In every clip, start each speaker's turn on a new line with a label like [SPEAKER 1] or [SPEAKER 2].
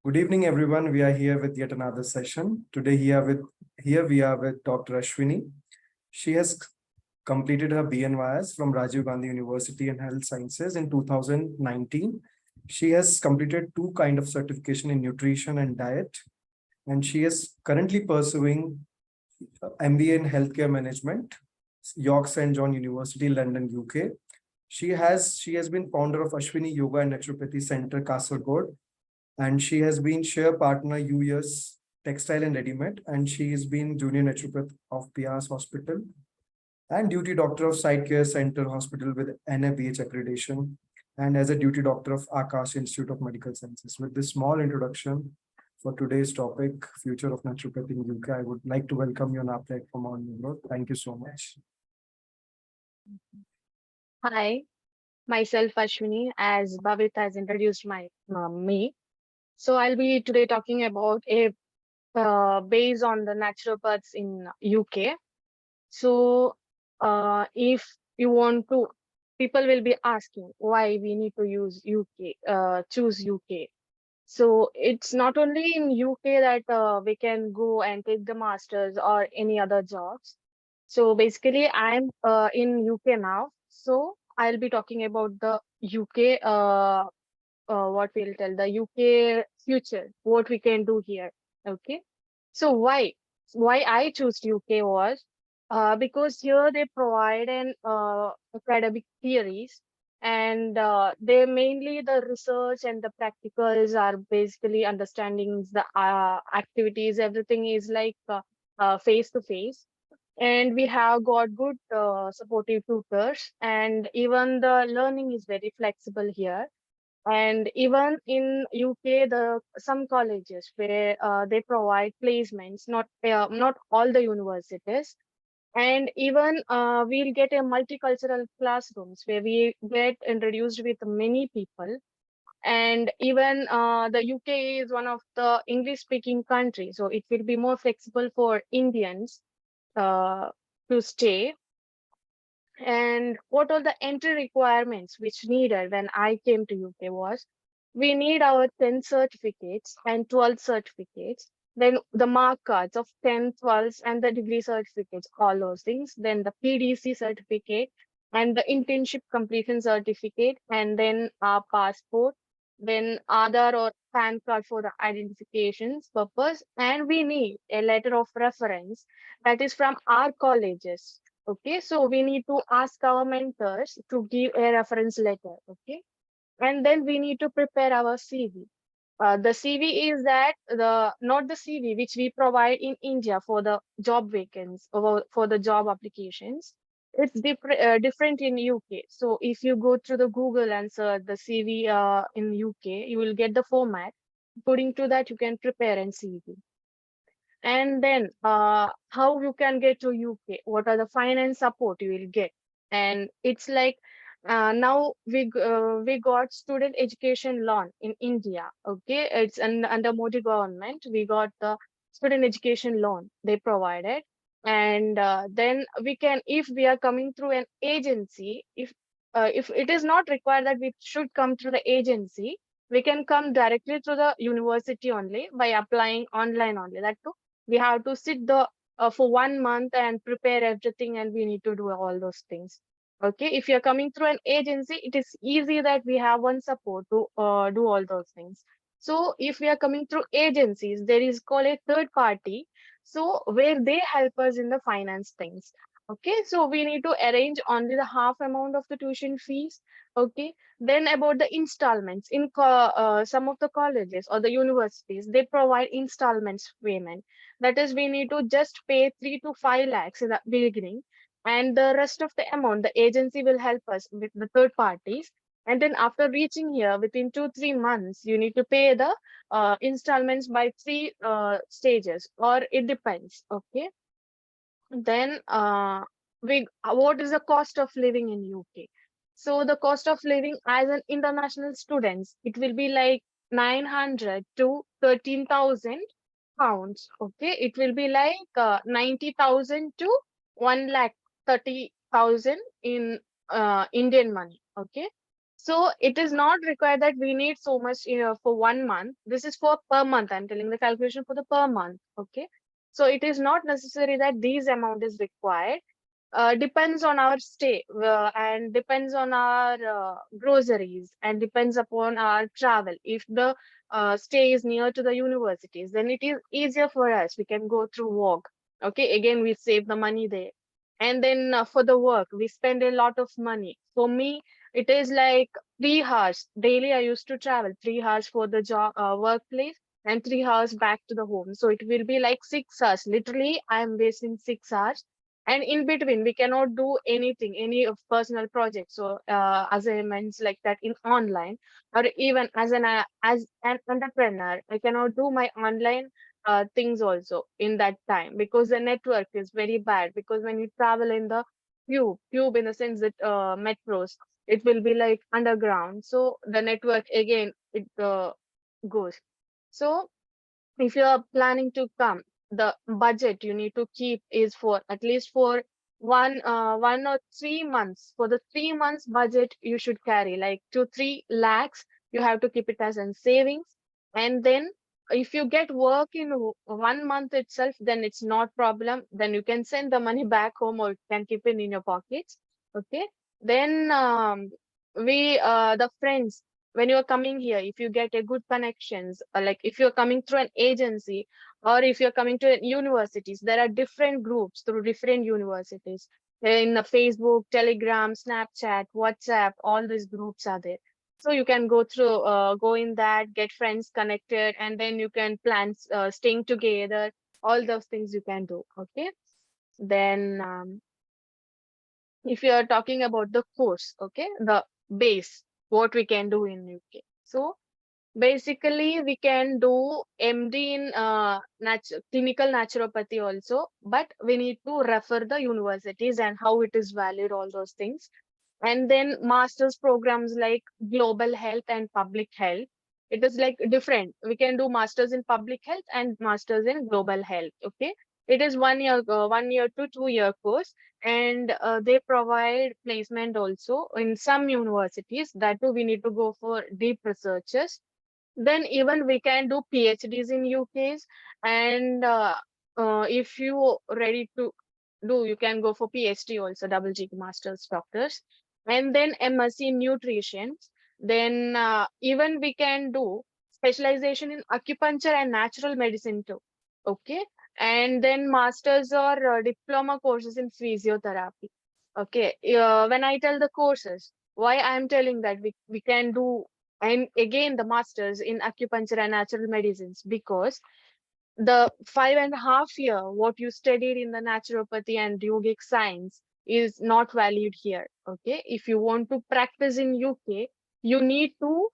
[SPEAKER 1] Good evening, everyone. We are here with yet another session. Today, here we are with Dr. Ashwini. She has completed her BNYS from Rajiv Gandhi University in Health Sciences in 2019. She has completed two kind of certification in nutrition and diet, and she is currently pursuing MBA in healthcare management, York St John University, London, UK. She has been founder of Ashwini Yoga and Naturopathy Center, Kasargod, and she has been share partner UES Textile and Readymade, and she has been junior naturopath of Pias Hospital and duty doctor of Site Care Center Hospital with NABH accreditation, and as a duty doctor of Akash Institute of Medical Sciences. With this small introduction for today's topic, future of naturopathy in UK, I would like to welcome you on our platform on Europe. Thank you so much.
[SPEAKER 2] Hi, myself Ashwini, as Bhavit has introduced me. So I'll be today talking about a based on the naturopaths in UK. So if you want to, people will be asking why we need to use UK, choose UK. So it's not only in UK that we can go and take the masters or any other jobs. So basically, I'm in UK now. So I'll be talking about the UK, what we'll tell the UK future, what we can do here. Okay. So why I chose UK was because here they provide an academic theories, and they mainly the research and the practicals are basically understandings the activities. Everything is like face to face, and we have got good supportive tutors, and even the learning is very flexible here. And even in UK, the some colleges where they provide placements, not all the universities. And even we'll get a multicultural classrooms where we get introduced with many people. And even the UK is one of the English speaking countries, so it will be more flexible for Indians uh, to stay. And what are the entry requirements which needed when I came to UK was we need our 10 certificates and 12 certificates, then the mark cards of 10, 12, and the degree certificates, all those things, then the PDC certificate and the internship completion certificate, and then our passport, then Aadhaar or PAN card for the identifications purpose, and we need a letter of reference that is from our colleges. Okay, so we need to ask our mentors to give a reference letter. Okay, and then we need to prepare our CV. The CV is that the not the CV which we provide in India for the job vacancies or for the job applications. It's different in UK. So if you go through the Google and search the CV in UK, you will get the format. According to that, you can prepare an CV. And then how you can get to UK, what are the finance support you will get. And it's like now we got student education loan in India. Okay, it's under Modi government we got the student education loan they provided. And then we can, if we are coming through an agency, if it is not required that we should come through the agency, we can come directly to the university only by applying online only. That too, we have to sit the for 1 month and prepare everything, and we need to do all those things. Okay, if you're coming through an agency, it is easy that we have one support to do all those things. So if we are coming through agencies, there is called a third party, so where they help us in the finance things. Okay, so we need to arrange only the half amount of the tuition fees. Okay, then about the installments in some of the colleges or the universities, they provide installments payment. That is, we need to just pay 3 to 5 lakhs in the beginning, and the rest of the amount, the agency will help us with the third parties. And then after reaching here, within 2 3 months, you need to pay the installments by three stages, or it depends. Okay, then we what is the cost of living in UK? So the cost of living as an international students, it will be like 900 to 13,000 pounds. Okay, it will be like 90,000 to 1 lakh 30,000 in Indian money. Okay, So it is not required that we need so much for 1 month. This is for per month. I'm telling the calculation for the per month. Okay. So it is not necessary that these amount is required. Depends on our stay and depends on our groceries and depends upon our travel. If the stay is near to the universities, then it is easier for us. We can go through walk. Okay. Again, we save the money there. And then for the work, we spend a lot of money. For me, it is like 3 hours daily. I used to travel 3 hours for the job workplace and 3 hours back to the home. So it will be like 6 hours. Literally, I am wasting 6 hours. And in between, we cannot do anything, any of personal projects. So assignments like that in online, or even as an entrepreneur, I cannot do my online things also in that time because the network is very bad. Because when you travel in the tube in the sense that metros, it will be like underground. So the network again, it goes. So if you are planning to come, the budget you need to keep is for at least for 1 or 3 months. For the 3 months budget, you should carry like 2-3 lakhs. You have to keep it as in savings. And then if you get work in 1 month itself, then it's not problem. Then you can send the money back home or you can keep it in your pockets. Okay. Then we the friends, when you're coming here, if you get a good connections, like if you're coming through an agency or if you're coming to universities, there are different groups through different universities. In the Facebook, Telegram, Snapchat, WhatsApp, all these groups are there. So you can go through, go in that, get friends connected, and then you can plan staying together. All those things you can do. Okay. Then if you are talking about the course, okay, the base, what we can do in UK. So basically, we can do MD in clinical naturopathy also, but we need to refer the universities and how it is valued, all those things. And then master's programs like global health and public health. It is like different. We can do masters in public health and masters in global health. Okay. It is 1 year, 1 year to 2 year course, and they provide placement also in some universities. That too, we need to go for deep researches. Then even we can do PhDs in UKs, and if you ready to do, you can go for PhD also, double G masters doctors, and then MSc in nutrition. Then even we can do specialization in acupuncture and natural medicine too. Okay, and then masters or diploma courses in physiotherapy. Okay, when I tell the courses, why I'm telling that we can do, and again the masters in acupuncture and natural medicines, because the 5.5 year what you studied in the naturopathy and yogic science is not valued here. Okay, if you want to practice in UK, you need to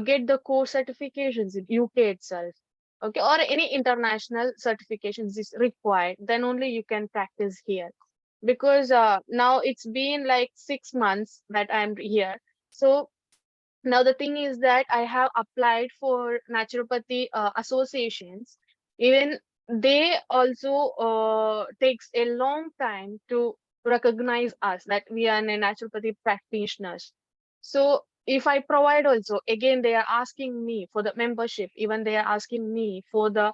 [SPEAKER 2] get the core certifications in UK itself. Okay, or any international certifications is required, then only you can practice here. Because now it's been like 6 months that I'm here. So now the thing is that I have applied for naturopathy associations. Even they also takes a long time to recognize us that we are a naturopathy practitioners. So if I provide also, again they are asking me for the membership. Even they are asking me for the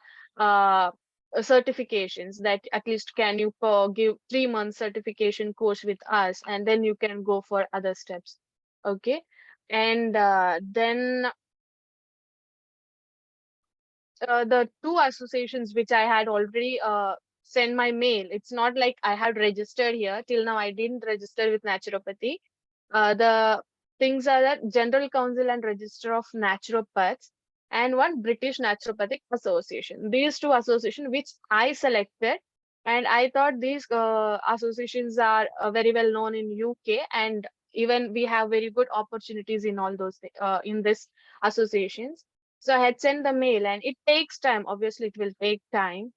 [SPEAKER 2] certifications, that at least can you give 3 months certification course with us, and then you can go for other steps. Okay. And then the two associations which I had already sent my mail. It's not like I had registered here. Till now, I didn't register with naturopathy. The things are that General Council and Register of Naturopaths and one British Naturopathic Association. These two associations which I selected, and I thought these associations are very well known in UK, and even we have very good opportunities in all those in this associations. So I had sent the mail, and it takes time. Obviously, it will take time.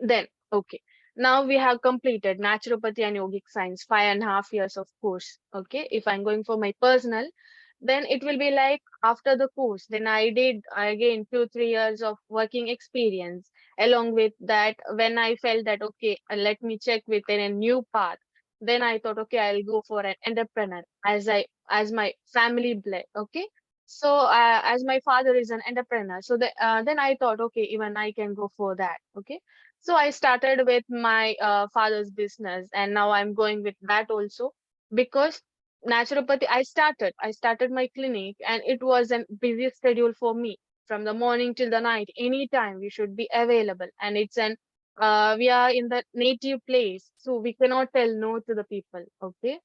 [SPEAKER 2] Then, okay. Now we have completed naturopathy and yogic science, 5.5 years of course. Okay. If I'm going for my personal, then it will be like after the course, then I did again 2-3 years of working experience. Along with that, when I felt that, okay, let me check within a new path. Then I thought, okay, I'll go for an entrepreneur as my family bled. Okay. So as my father is an entrepreneur, so then I thought, okay, even I can go for that. Okay. So I started with my father's business, and now I'm going with that also, because naturopathy, I started my clinic, and it was a busy schedule for me from the morning till the night. Anytime we should be available, and we are in the native place, so we cannot tell no to the people. Okay.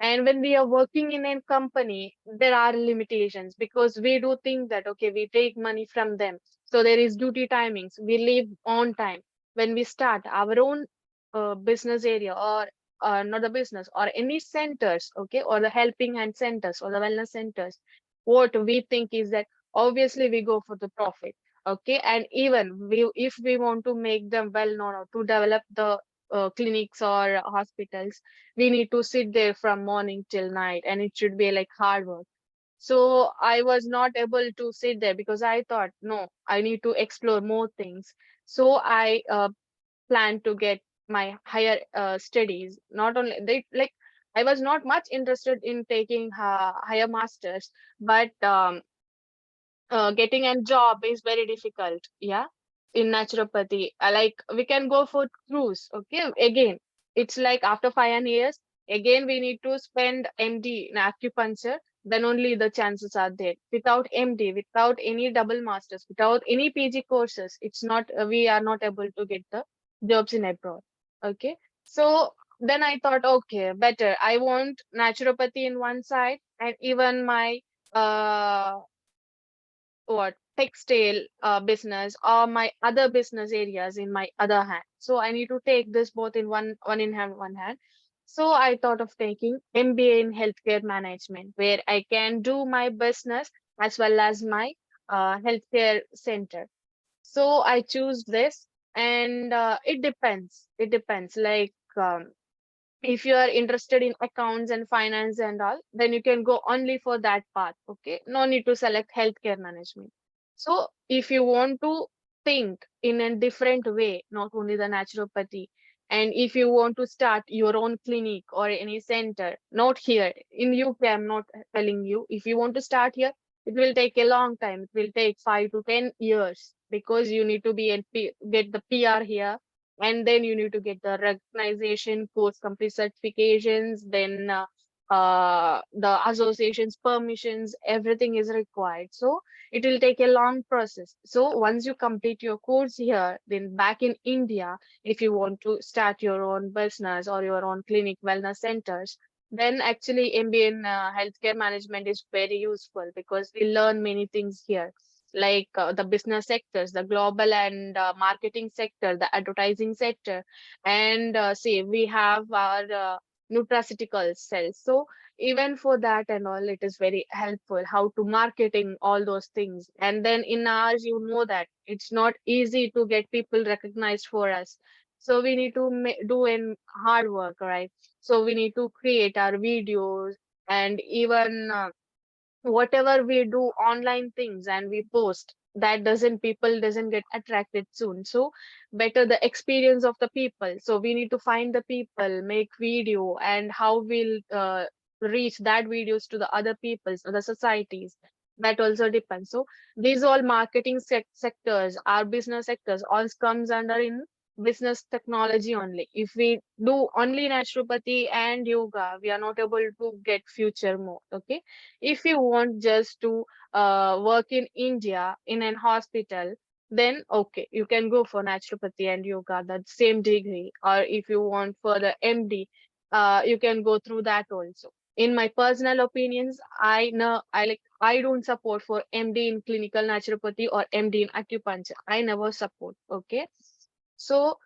[SPEAKER 2] And when we are working in a company, there are limitations, because we do think that, okay, we take money from them. So there is duty timings. We leave on time. When we start our own business area, or not the business, or any centers, okay, or the helping hand centers or the wellness centers, what we think is that obviously we go for the profit. Okay. And even if we want to make them well known, or to develop the clinics or hospitals, we need to sit there from morning till night, and it should be like hard work. So I was not able to sit there, because I thought, no, I need to explore more things. So I plan to get my higher studies. Not only they like, I was not much interested in taking higher masters, but getting a job is very difficult. Yeah. In naturopathy, like, we can go for cruise. Okay. Again, it's like after 5 years, again we need to spend MD in acupuncture. Then only the chances are there. Without MD, without any double masters, without any PG courses, it's not we are not able to get the jobs in abroad. Okay. So then I thought, okay, better, I want naturopathy in one side, and even my uh what textile business, or my other business areas in my other hand. So I need to take this both in one in hand, one hand. So I thought of taking MBA in healthcare management, where I can do my business as well as my healthcare center. So I choose this, and it depends like, if you are interested in accounts and finance and all, then you can go only for that path. Okay. No need to select healthcare management. So if you want to think in a different way, not only the naturopathy, and if you want to start your own clinic or any center, not here in UK, I'm not telling you. If you want to start here, it will take a long time. It will take 5 to 10 years, because you need to get the PR here, and then you need to get the recognition, course complete certifications, then the association's permissions, everything is required. So it will take a long process. So once you complete your course here, then back in India, if you want to start your own business or your own clinic wellness centers, then actually MBA in healthcare management is very useful, because we learn many things here, like the business sectors, the global and marketing sector, the advertising sector, and say we have our nutraceutical cells. So even for that and all, it is very helpful how to marketing all those things. And then in ours, you know that it's not easy to get people recognized for us. So we need to do in hard work, right? So we need to create our videos, and even whatever we do online things and we post, that doesn't people doesn't get attracted soon. So better the experience of the people. So we need to find the people, make video, and how we'll reach that videos to the other peoples or the societies. That also depends. So these all marketing sectors, our business sectors, all comes under in business technology only. If we do only naturopathy and yoga, we are not able to get future more. Okay. If you want just to work in India in an hospital, then okay, you can go for naturopathy and yoga, that same degree. Or if you want for the MD, you can go through that also. In my personal opinions, I don't support for MD in clinical naturopathy or MD in acupuncture. I never support. Okay. So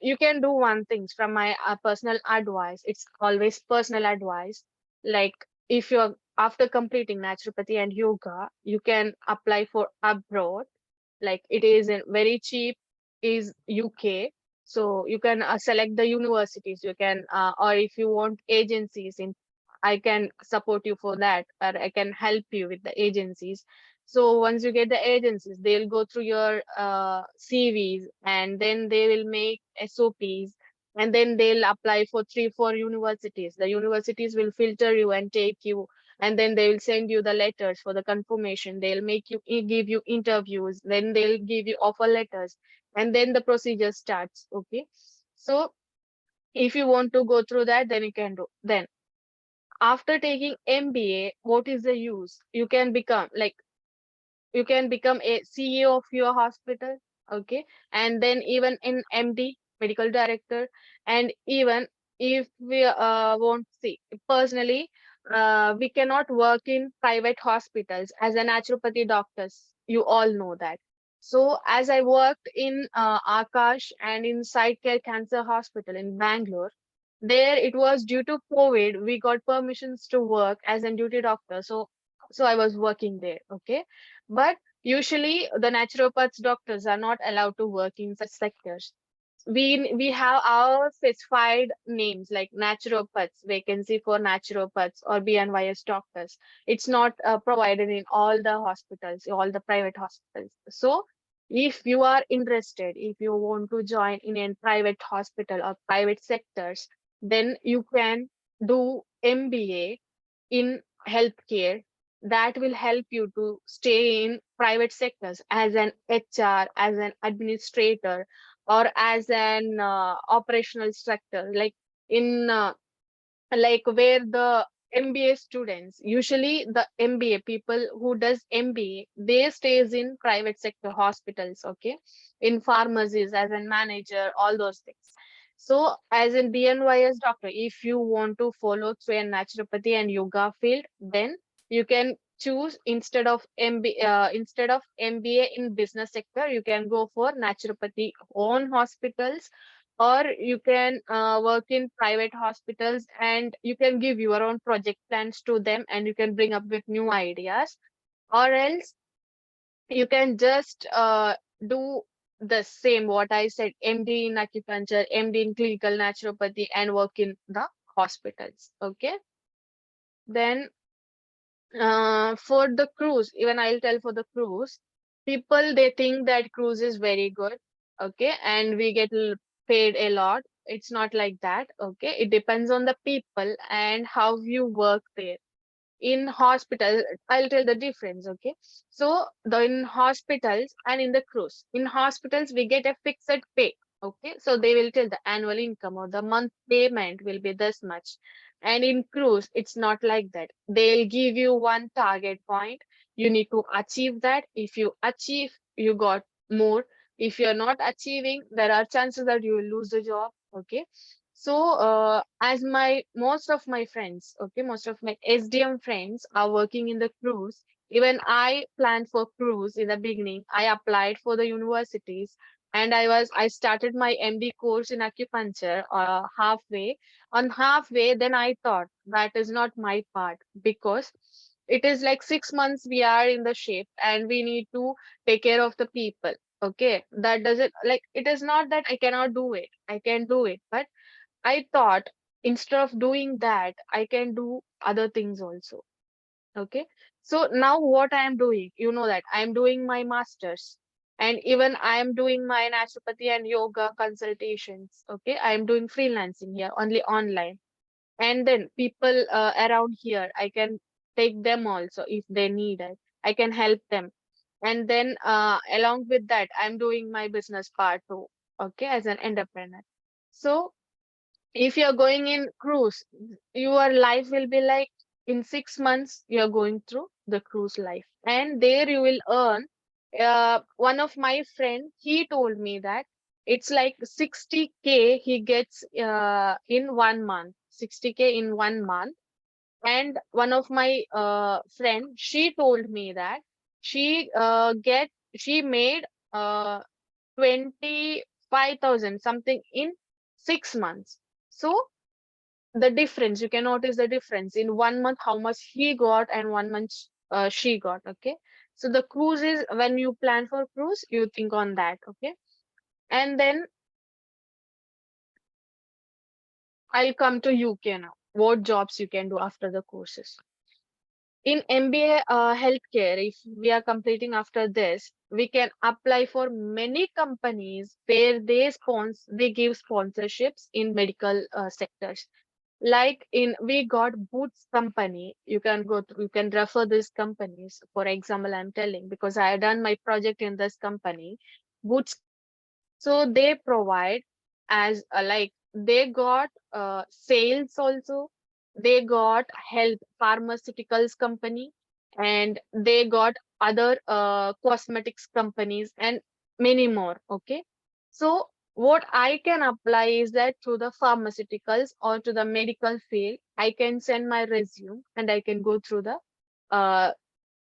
[SPEAKER 2] you can do one thing from my personal advice. It's always personal advice. Like, if you're after completing naturopathy and yoga, you can apply for abroad. Like, it is very cheap, is UK. So you can select the universities. You can, or if you want agencies in, I can support you for that, or I can help you with the agencies. So once you get the agencies, they'll go through your CVs, and then they will make SOPs. and then they'll apply for 3-4 universities. The universities will filter you and take you, and then they will send you the letters for the confirmation. They'll make you give you interviews, then they'll give you offer letters, and then the procedure starts. Okay, so if you want to go through that, then you can do. Then after taking MBA, what is the use? You can become like, you can become a CEO of your hospital, okay, and then even in MD, medical director, and even if we want to see personally, we cannot work in private hospitals as a naturopathy doctors. You all know that. So as I worked in Akash and in Side Care Cancer Hospital in Bangalore, there it was due to COVID, we got permissions to work as a duty doctor. So I was working there, okay. But usually the naturopaths doctors are not allowed to work in such sectors. We have our specified names like naturopaths, vacancy for naturopaths or BNYS doctors. It's not provided in all the hospitals, all the private hospitals. So if you are interested, if you want to join in a private hospital or private sectors, then you can do MBA in healthcare. That will help you to stay in private sectors as an HR, as an administrator, or as an operational sector, like in like where the MBA students, usually the MBA people who does MBA, they stays in private sector hospitals, okay, in pharmacies as a manager, all those things. So as in BNYS doctor, if you want to follow through a naturopathy and yoga field, then you can choose instead of MBA in business sector, you can go for naturopathy own hospitals, or you can work in private hospitals and you can give your own project plans to them and you can bring up with new ideas, or else you can just do the same what I said, MD in acupuncture, MD in clinical naturopathy, and work in the hospitals. Okay, then for the cruise, even I'll tell for the cruise, people they think that cruise is very good, okay, and we get paid a lot. It's not like that, okay. It depends on the people and how you work there. In hospital, I'll tell the difference, okay. So the in hospitals and in the cruise, in hospitals we get a fixed pay, okay. So they will tell the annual income or the month payment will be this much. And in cruise it's not like that. They'll give you one target point, you need to achieve that. If you achieve, you got more. If you're not achieving, there are chances that you will lose the job, okay. So, as my most of my friends, okay, most of my SDM friends are working in the cruise. Even I planned for cruise in the beginning. I applied for the universities, and I started my MD course in acupuncture halfway. On halfway, then I thought that is not my part, because it is like 6 months we are in the ship and we need to take care of the people. Okay, that doesn't, like, it is not that I cannot do it. I can do it, but I thought instead of doing that, I can do other things also. Okay. So now what I am doing, you know that I am doing my masters, and even I am doing my naturopathy and yoga consultations. Okay. I am doing freelancing here only online. And then people around here, I can take them also if they need it. I can help them. And then along with that, I'm doing my business part too. Okay. As an entrepreneur. So if you're going in cruise, your life will be like in 6 months you're going through the cruise life, and there you will earn. One of my friend, he told me that it's like 60K he gets in 1 month, 60K in 1 month. And one of my friend, she told me that she made uh 25,000 something in 6 months. So the difference, you can notice the difference in 1 month, how much he got, and 1 month she got. Okay. So the cruise is, when you plan for cruise, you think on that. Okay. And then I'll come to UK now. What jobs you can do after the courses. In MBA healthcare, if we are completing after this, we can apply for many companies where they give sponsorships in medical sectors. Like we got Boots company. You can go through, you can refer these companies. For example, I'm telling because I done my project in this company, Boots company. So they provide as like they got sales also, they got health pharmaceuticals company, and they got other cosmetics companies and many more. Okay, so what I can apply is that through the pharmaceuticals or to the medical field, I can send my resume and I can go through the uh,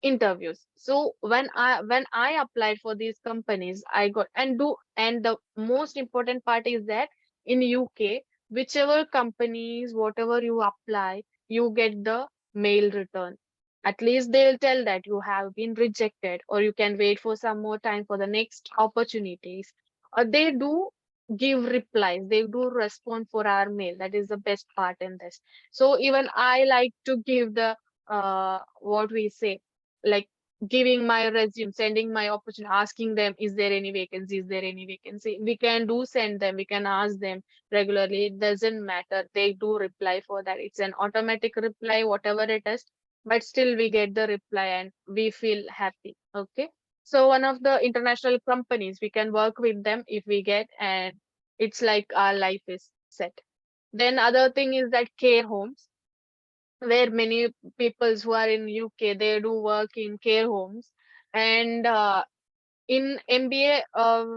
[SPEAKER 2] interviews. So when I applied for these companies, I got and the most important part is that in UK, whichever companies, whatever you apply, you get the mail return. At least they'll tell that you have been rejected, or you can wait for some more time for the next opportunities. Or they do give replies, they do respond for our mail. That is the best part in this. So even I like to give the what we say, like giving my resume, sending my opportunity, asking them, is there any vacancy? Is there any vacancy? We can do send them, we can ask them regularly. It doesn't matter. They do reply for that. It's an automatic reply, whatever it is, but still we get the reply and we feel happy. Okay. So one of the international companies, we can work with them if we get, and it's like our life is set. Then other thing is that care homes, where many peoples who are in UK, they do work in care homes. And in MBA,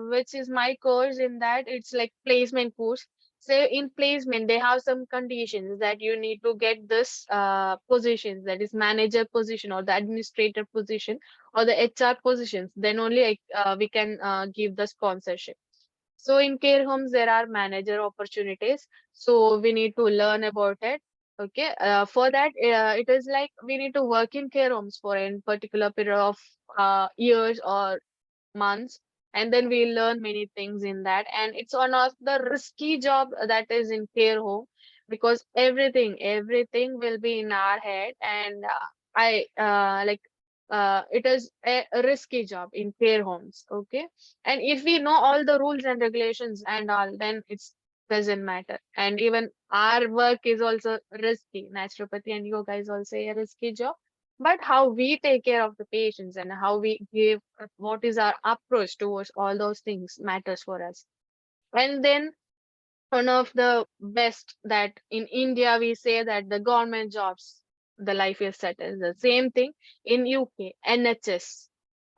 [SPEAKER 2] which is my course, in that it's like placement course. So in placement, they have some conditions that you need to get this positions, that is manager position or the administrator position or the HR positions. Then only we can give the sponsorship. So in care homes, there are manager opportunities. So we need to learn about it. Okay. For that, it is like we need to work in care homes for a particular period of years or months, and then we learn many things in that. And it's one of the risky job that is in care home, because everything will be in our head. And I like it is a risky job in care homes. Okay, and if we know all the rules and regulations and all, then it's doesn't matter. And even our work is also risky. Naturopathy and yoga is also a risky job, but how we take care of the patients and how we give, what is our approach towards all those things matters for us. And then one of the best, that in India we say that the government jobs, the life is settled. The same thing in UK, NHS,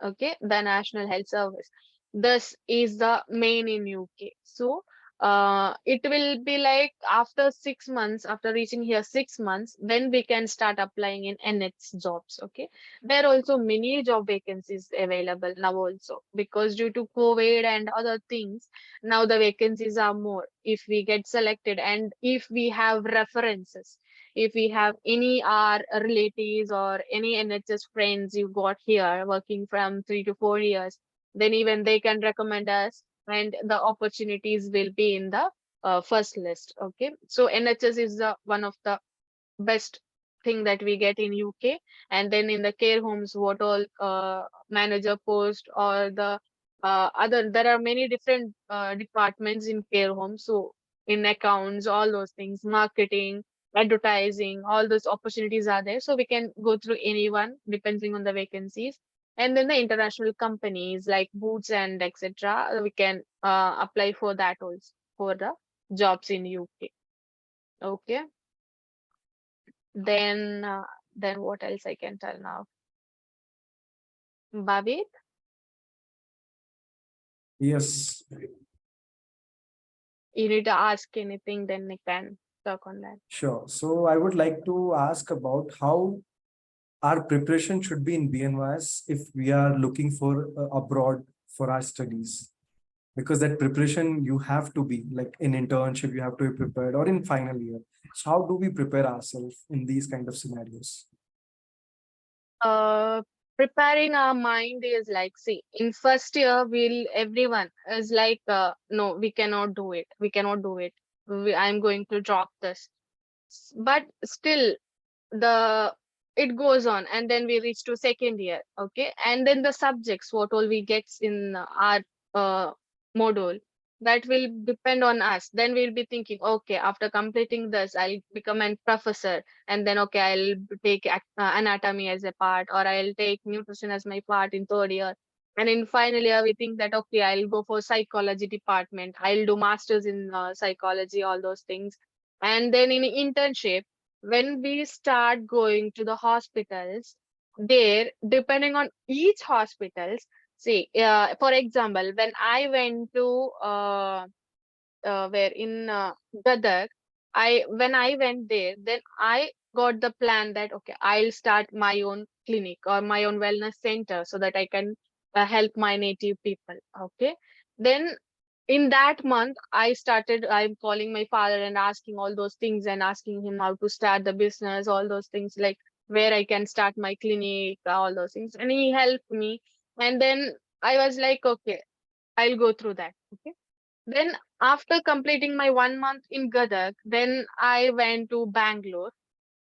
[SPEAKER 2] okay, the National Health Service. This is the main in UK. So it will be like after 6 months, after reaching here 6 months, then we can start applying in NH jobs. Okay, there are also many job vacancies available now also, because due to COVID and other things, now the vacancies are more if we get selected, and if we have references, if we have any our relatives or any NHS friends you got here working from 3 to 4 years, then even they can recommend us, and the opportunities will be in the first list. Okay, so NHS is the one of the best thing that we get in UK. And then in the care homes, what all manager post or the other, there are many different departments in care homes. So in accounts, all those things, marketing, advertising, all those opportunities are there. So we can go through anyone depending on the vacancies. And then the international companies like Boots and etc., we can apply for that also, for the jobs in UK. Okay. Then, then what else I can tell now? Bhavit,
[SPEAKER 1] Yes,
[SPEAKER 2] you need to ask anything, then I can talk on that.
[SPEAKER 1] sure. So I would like to ask about how our preparation should be in BNYS if we are looking for abroad for our studies. Because that preparation you have to be like in internship, you have to be prepared, or in final year. So how do we prepare ourselves in these kind of scenarios?
[SPEAKER 2] Uh, Preparing our mind is like, see, in first year, everyone is like, no, we cannot do it. We cannot do it. I'm going to drop this. But still, the it goes on, and then we reach to second year. Okay, and then the subjects what all we get in our uh, module, that will depend on us. Then we'll be thinking, okay, after completing this I'll become a professor, and then okay, I'll take anatomy as a part, or I'll take nutrition as my part in third year. And in final year we think that okay, I'll go for psychology department, I'll do masters in psychology, all those things. And then in internship, when we start going to the hospitals, there, depending on each hospitals, see, for example, when I went to where in Gadag, when I went there, then I got the plan that okay, I'll start my own clinic or my own wellness center so that I can help my native people. Okay, then in that month, I'm calling my father and asking all those things and asking him how to start the business, all those things like where I can start my clinic, all those things, and he helped me. And then I was like, okay, I'll go through that. Okay, then after completing my 1 month in Gadag, then I went to Bangalore.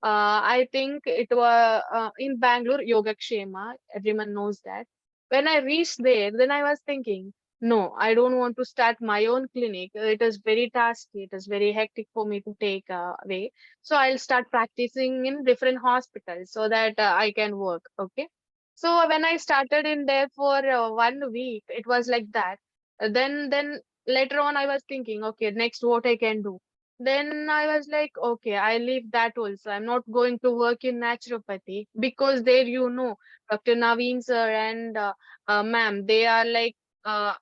[SPEAKER 2] I think it was in Bangalore, Yogakshema. Everyone knows that. When I reached there, then I was thinking, no, I don't want to start my own clinic. It is very tasky. It is very hectic for me to take away. So I'll start practicing in different hospitals so that I can work. Okay. So when I started in there for 1 week, it was like that. Then later on, I was thinking, okay, next what I can do. Then I was like, okay, I leave that also. I'm not going to work in naturopathy because there, Dr. Naveen sir and ma'am, they are like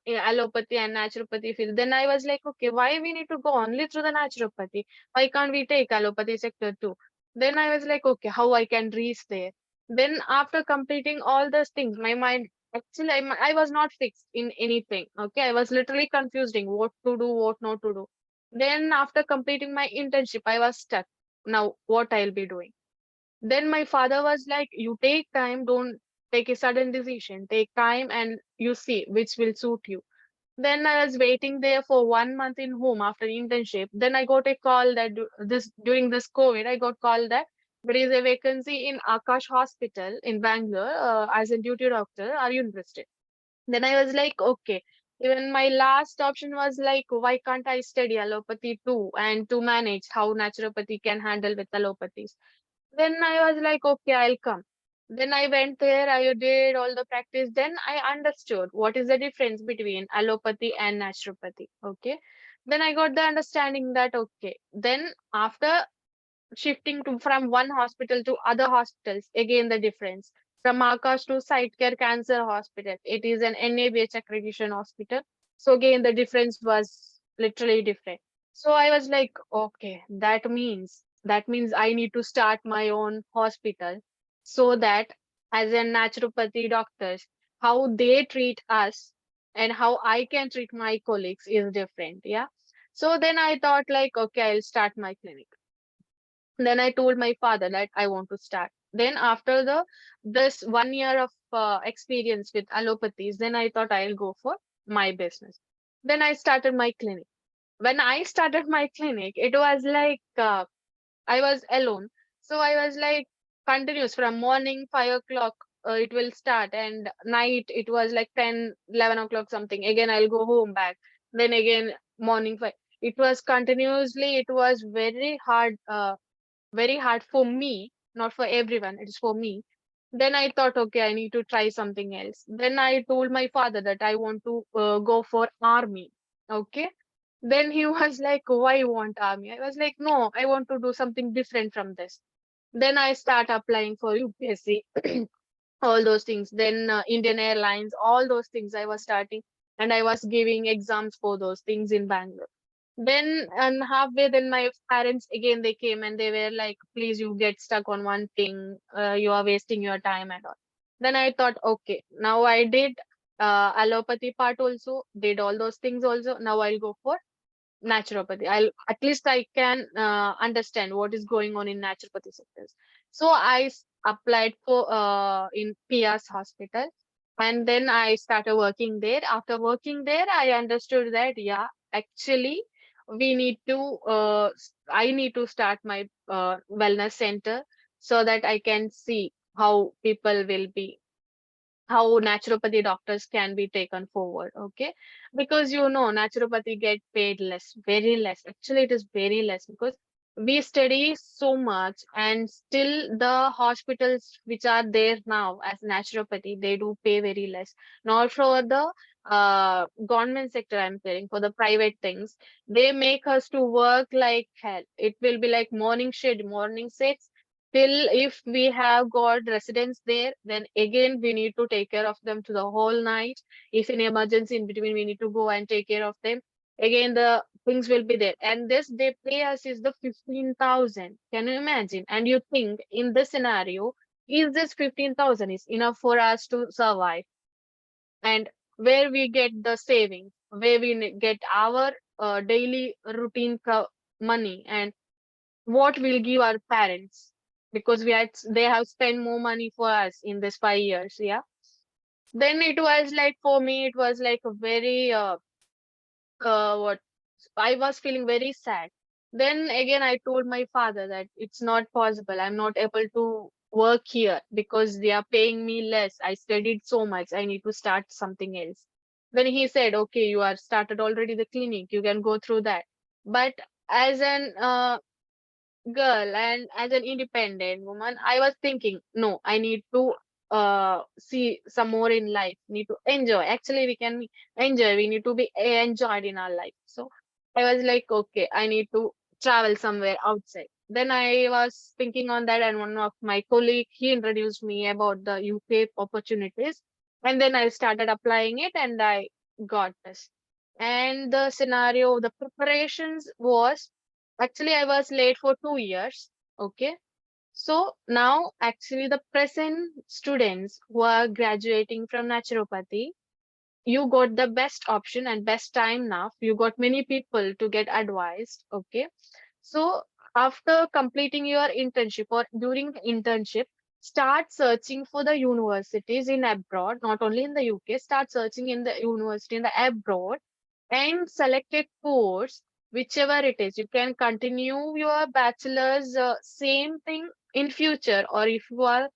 [SPEAKER 2] in allopathy and naturopathy field. Then I was like, okay, why we need to go only through the naturopathy? Why can't we take allopathy sector too? Then I was like, okay, how I can reach there? Then after completing all those things, my mind actually I was not fixed in anything. Okay, I was literally confusing what to do, what not to do. Then after completing my internship, I was stuck. Now what I'll be doing? Then my father was like, you take time, don't take a sudden decision. Take time and you see which will suit you. Then I was waiting there for 1 month in home after internship. Then I got a call that this during this COVID, I got called that there is a vacancy in Akash Hospital in Bangalore as a duty doctor. Are you interested? Then I was like, okay. Even my last option was like, why can't I study allopathy too and to manage how naturopathy can handle with allopathies? Then I was like, okay, I'll come. Then I went there, I did all the practice. Then I understood what is the difference between allopathy and naturopathy. Okay. Then I got the understanding that, okay. Then after shifting to from one hospital to other hospitals, again the difference. From Akash to Sitecare Cancer Hospital, it is an NABH accreditation hospital. So again the difference was literally different. So I was like, okay, that means I need to start my own hospital so that as a naturopathy doctors, how they treat us and how I can treat my colleagues is different. Yeah. So then I thought like, okay, I'll start my clinic. Then I told my father that I want to start. Then after the this 1 year of experience with allopathies, then I thought I'll go for my business. Then I started my clinic. When I started my clinic, it was like I was alone. So I was like continuous from morning 5 o'clock. It will start, and night it was like 10, 11 o'clock something. Again, I'll go home back. Then again, morning 5. It was continuously, it was very hard for me, not for everyone, it is for me. Then I thought, okay, I need to try something else. Then I told my father that I want to go for army. Okay. Then he was like, why you want army? I was like, no, I want to do something different from this. Then I start applying for UPSC, all those things. Then Indian Airlines, all those things I was starting, and I was giving exams for those things in Bangalore. Then and halfway, then my parents again they came and they were like, please, you get stuck on one thing, you are wasting your time and all. Then I thought, okay, now I did allopathy part also, did all those things also. Now I'll go for naturopathy. I'll at least I can understand what is going on in naturopathy sectors. So applied for in Pia's hospital, and then I started working there. After working there, I understood that yeah, actually we need to I need to start my wellness center so that I can see how people will be, how naturopathy doctors can be taken forward. Okay, because naturopathy get paid less, very less. Actually, it is very less because we study so much, and still the hospitals which are there now as naturopathy, they do pay very less. Not for the government sector, I'm saying, for the private things, they make us to work like hell. It will be like morning shift, morning 6 till, if we have got residents there, then again we need to take care of them to the whole night. If in emergency in between we need to go and take care of them, again the things will be there. And this they pay us is the 15,000. Can you imagine? And you think in this scenario, is this 15,000 is enough for us to survive? And where we get the savings, where we get our daily routine money, and what we'll give our parents, because they have spent more money for us in this 5 years. Yeah, then it was like, for me it was like a very what I was feeling very sad. Then again I told my father that it's not possible, I'm not able to work here because they are paying me less. I studied so much, I need to start something else. Then he said, okay, you are started already the clinic, you can go through that. But as an girl and as an independent woman, I was thinking, no, I need to see some more in life, need to enjoy. Actually, we can enjoy, we need to be enjoyed in our life. So I was like, okay, I need to travel somewhere outside. Then I was thinking on that, and one of my colleague, he introduced me about the UK opportunities, and then I started applying it, and I got this. And the scenario, the preparations was, actually, I was late for 2 years. Okay. So now, actually, the present students who are graduating from naturopathy, you got the best option and best time now. You got many people to get advised. Okay. So after completing your internship or during the internship, start searching for the universities in abroad, not only in the UK, start searching in the university in the abroad and select a course, whichever it is. You can continue your bachelor's, same thing in future, or if you are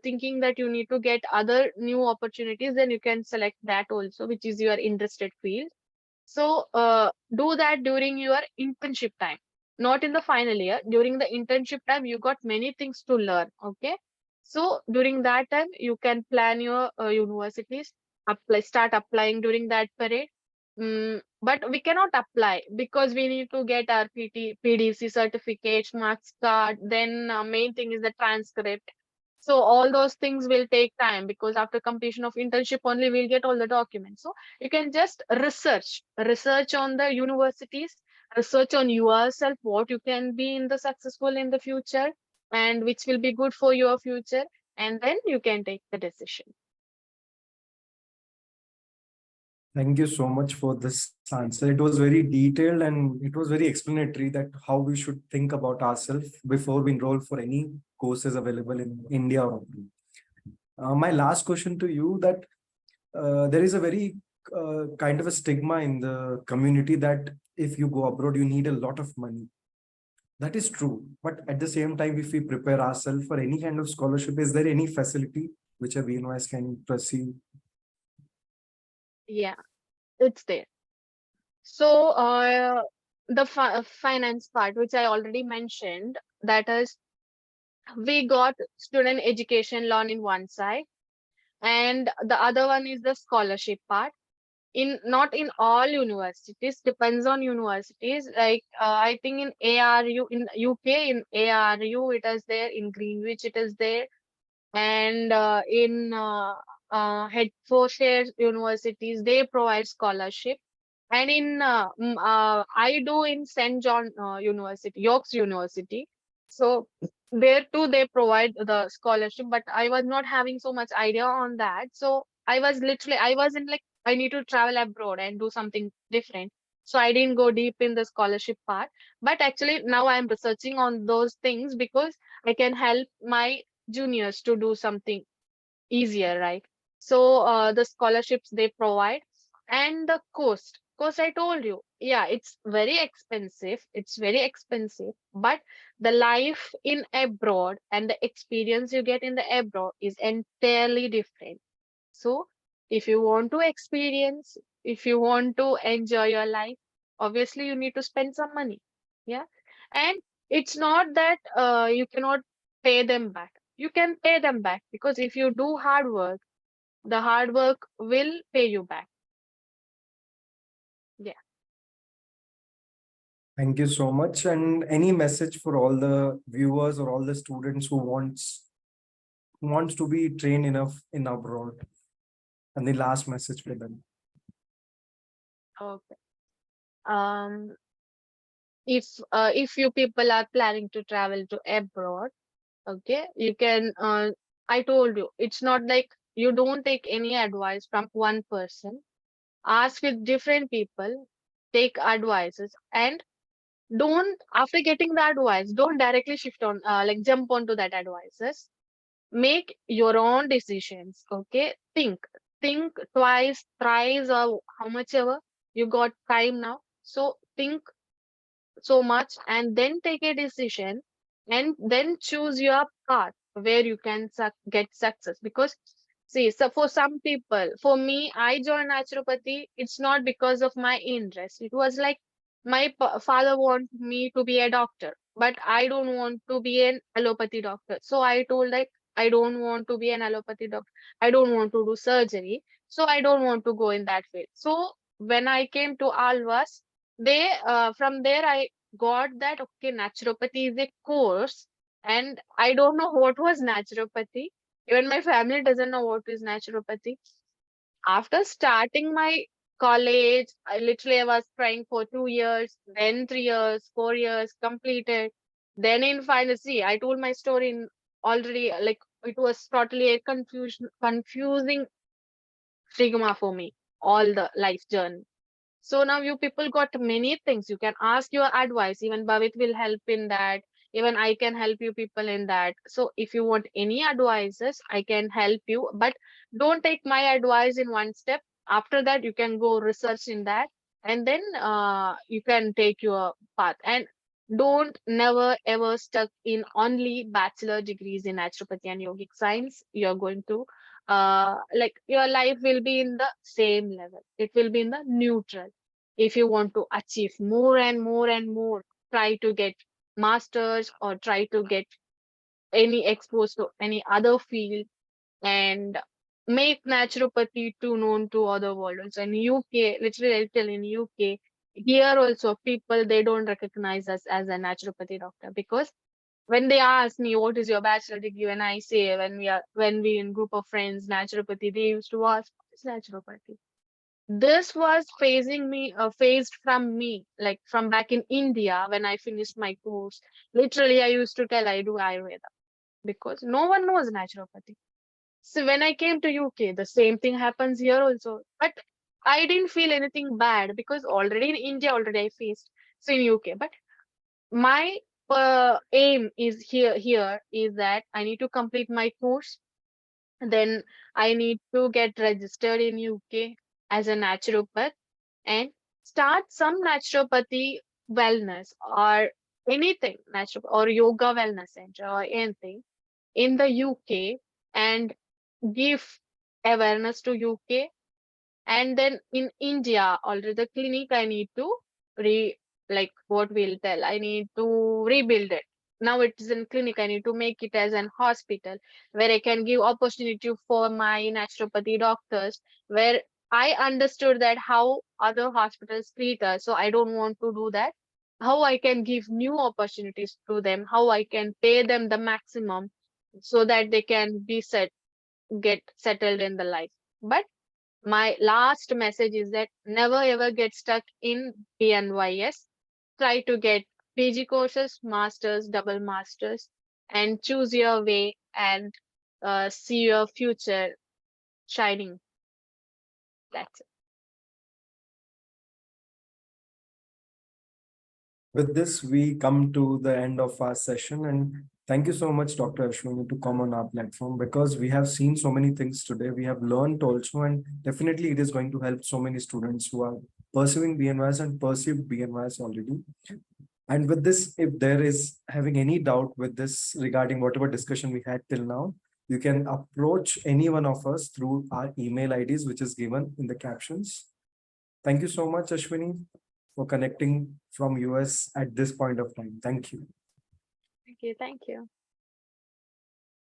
[SPEAKER 2] thinking that you need to get other new opportunities, then you can select that also, which is your interested field. So do that during your internship time, not in the final year. During the internship time, you got many things to learn. Okay. So during that time, you can plan your universities, start applying during that period. But we cannot apply because we need to get our PDC certificates, marks card. Then main thing is the transcript. So all those things will take time, because after completion of internship only we'll get all the documents. So you can just research on the universities, research on yourself, what you can be in the successful in the future, and which will be good for your future, and then you can take the decision.
[SPEAKER 1] Thank you so much for this answer. It was very detailed and it was very explanatory that how we should think about ourselves before we enroll for any courses available in India or abroad. My last question to you, that there is a very kind of a stigma in the community that if you go abroad, you need a lot of money. That is true. But at the same time, if we prepare ourselves for any kind of scholarship, is there any facility which a BNYS can proceed?
[SPEAKER 2] Yeah, it's there. So the finance part, which I already mentioned, that is, we got student education loan in one side, and the other one is the scholarship part. In not in all universities, depends on universities. Like I think in ARU in UK, in ARU it is there, in Greenwich it is there, and in Hertfordshire universities they provide scholarship. And in I do in St. John University, York's University. So there too they provide the scholarship, but I was not having so much idea on that. So I was in like, I need to travel abroad and do something different. So I didn't go deep in the scholarship part. But actually now I'm researching on those things because I can help my juniors to do something easier, right? So the scholarships they provide, and the because I told you, yeah, it's very expensive. It's very expensive, but the life in abroad and the experience you get in the abroad is entirely different. So if you want to experience, if you want to enjoy your life, obviously you need to spend some money. Yeah. And it's not that you cannot pay them back. You can pay them back because if you do hard work, the hard work will pay you back. Yeah.
[SPEAKER 1] Thank you so much. And any message for all the viewers or all the students who wants to be trained enough in abroad? And the last message for them.
[SPEAKER 2] Okay. Um, if you people are planning to travel to abroad, okay, you can. I told you, it's not like you don't take any advice from one person. Ask with different people, take advices, and don't after getting the advice, don't directly shift on like jump onto that advices. Make your own decisions. Okay, think twice, thrice, or how much ever you got time now. So think so much and then take a decision and then choose your path where you can get success. Because see, so for some people, for me, I joined naturopathy, it's not because of my interest. It was like my father wanted me to be a doctor, but I don't want to be an allopathy doctor. So I told like, I don't want to be an allopathy doctor, I don't want to do surgery, so I don't want to go in that field. So when I came to Alvas, they from there I got that okay, naturopathy is a course, and I don't know what was naturopathy. Even my family doesn't know what is naturopathy. After starting my college, I was trying for 2 years, then 3 years, 4 years, completed. Then in final, see, I told my story in already, like it was totally a confusing stigma for me, all the life journey. So now you people got many things. You can ask your advice. Even Bhavit will help in that. Even I can help you people in that. So if you want any advices, I can help you. But don't take my advice in one step. After that, you can go research in that, and then you can take your path. And don't never ever stuck in only bachelor degrees in naturopathy and yogic science. You're going to like your life will be in the same level. It will be in the neutral. If you want to achieve more and more and more, try to get masters or try to get any exposed to any other field and make naturopathy too known to other world. Also in UK, literally I'll tell in UK, here also people they don't recognize us as a naturopathy doctor because when they ask me what is your bachelor degree, when I say when we in group of friends naturopathy, they used to ask what is naturopathy. This was phased from me, like from back in India when I finished my course. Literally, I used to tell I do Ayurveda because no one knows naturopathy. So when I came to UK, the same thing happens here also. But I didn't feel anything bad because already in India, already I faced. So in UK, but my aim is here is that I need to complete my course, then I need to get registered in UK as a naturopath and start some naturopathy wellness or anything natural or yoga wellness center or anything in the UK and give awareness to UK. And then in India, already the clinic I need to re like what we'll tell, I need to rebuild it. Now it is in clinic, I need to make it as an hospital where I can give opportunity for my naturopathy doctors, where I understood that how other hospitals treat us. So I don't want to do that. How I can give new opportunities to them, how I can pay them the maximum so that they can get settled in the life. But my last message is that never ever get stuck in BNYS. Try to get PG courses, masters, double masters, and choose your way and see your future shining. That's it.
[SPEAKER 1] With this, we come to the end of our session. And thank you so much, Dr. Ashwini, to come on our platform because we have seen so many things today. We have learned also, and definitely it is going to help so many students who are pursuing BNYS and pursued BNYS already. And with this, if there is having any doubt with this regarding whatever discussion we had till now, you can approach any one of us through our email IDs, which is given in the captions. Thank you so much, Ashwini, for connecting from US at this point of time. Thank you.
[SPEAKER 2] Thank you. Thank you.